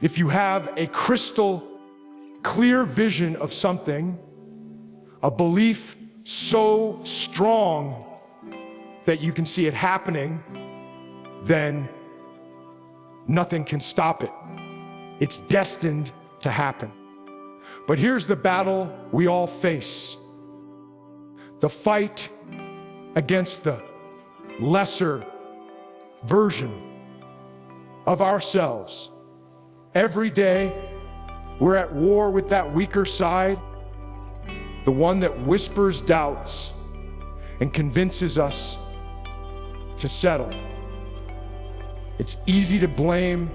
If you have a crystal clear vision of something, a belief so strong that you can see it happening, then nothing can stop it. It's destined to happen. But here's the battle we all face. The fight against the lesser version of ourselves. Every day, we're at war with that weaker side, the one that whispers doubts and convinces us to settle. It's easy to blame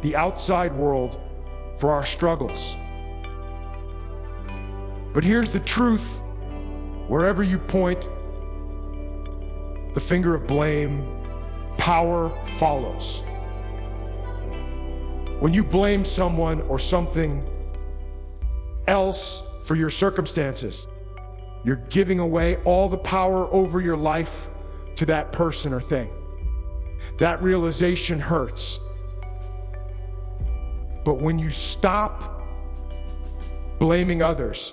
the outside world for our struggles. But here's the truth. Wherever you point the finger of blame, power follows. When you blame someone or something else for your circumstances, you're giving away all the power over your life to that person or thing. That realization hurts. But when you stop blaming others,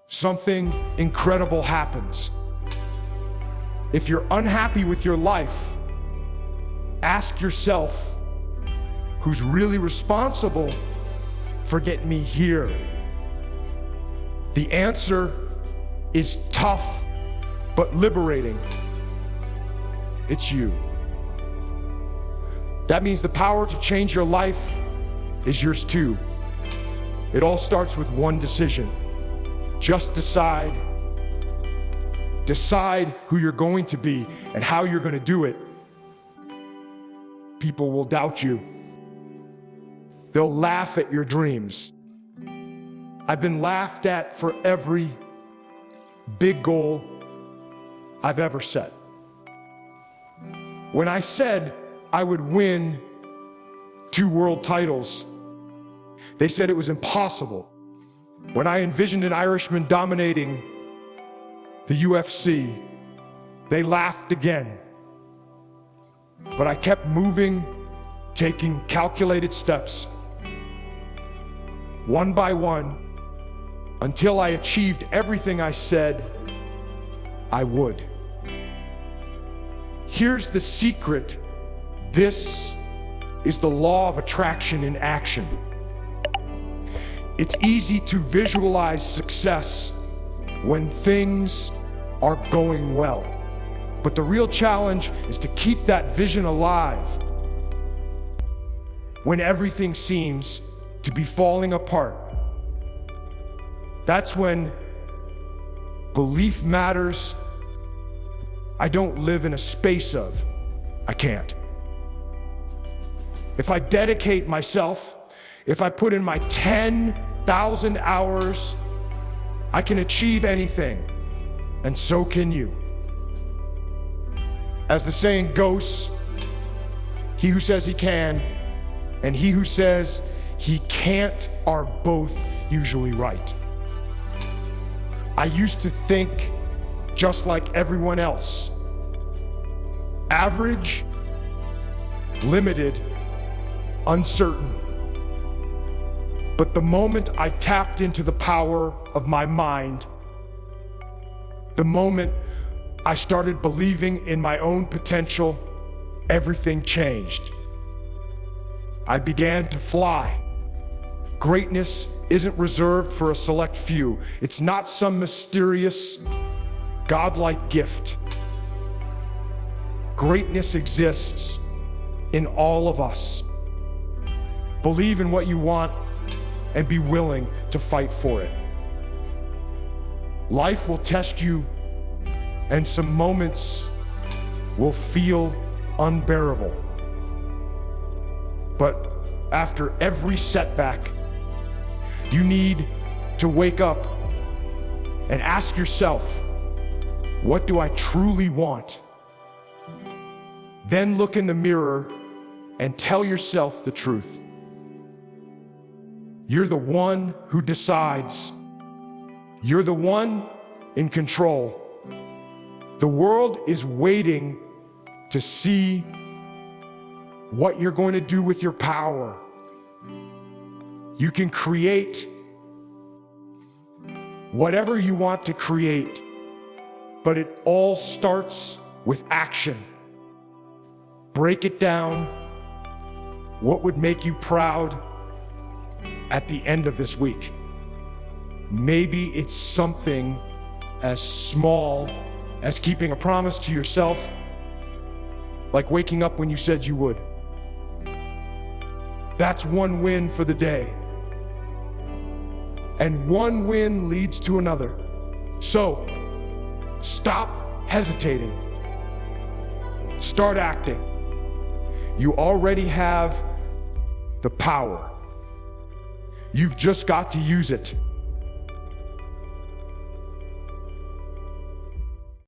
something incredible happens. If you're unhappy with your life, ask yourself, who's really responsible for getting me here? The answer is tough but liberating. It's you. That means the power to change your life is yours too. It all starts with one decision. Just decide. Decide who you're going to be and how you're going to do it. People will doubt you. They'll laugh at your dreams. I've been laughed at for every big goal I've ever set. When I said I would win 2 world titles, they said it was impossible. When I envisioned an Irishman dominating the UFC, they laughed again. But I kept moving, taking calculated steps, one by one, until I achieved everything I said I would. Here's the secret. This is the law of attraction in action. It's easy to visualize success when things are going well. But the real challenge is to keep that vision alive when everything seems to be falling apart. That's when belief matters. I don't live in a space of, I can't. If I dedicate myself, if I put in my 10,000 hours, I can achieve anything, and so can you. As the saying goes, he who says he can and he who says he can't are both usually right. I used to think just like everyone else. Average, limited, uncertain. But the moment I tapped into the power of my mind, the moment I started believing in my own potential, everything changed. I began to fly. Greatness isn't reserved for a select few. It's not some mysterious, godlike gift. Greatness exists in all of us. Believe in what you want and be willing to fight for it. Life will test you, and some moments will feel unbearable. But after every setback, you need to wake up and ask yourself, what do I truly want? Then look in the mirror and tell yourself the truth. You're the one who decides. You're the one in control. The world is waiting to see what you're going to do with your power. You can create whatever you want to create, but it all starts with action. Break it down. What would make you proud at the end of this week? Maybe it's something as small as keeping a promise to yourself, like waking up when you said you would. That's one win for the day. And one win leads to another. So, stop hesitating. Start acting. You already have the power. You've just got to use it.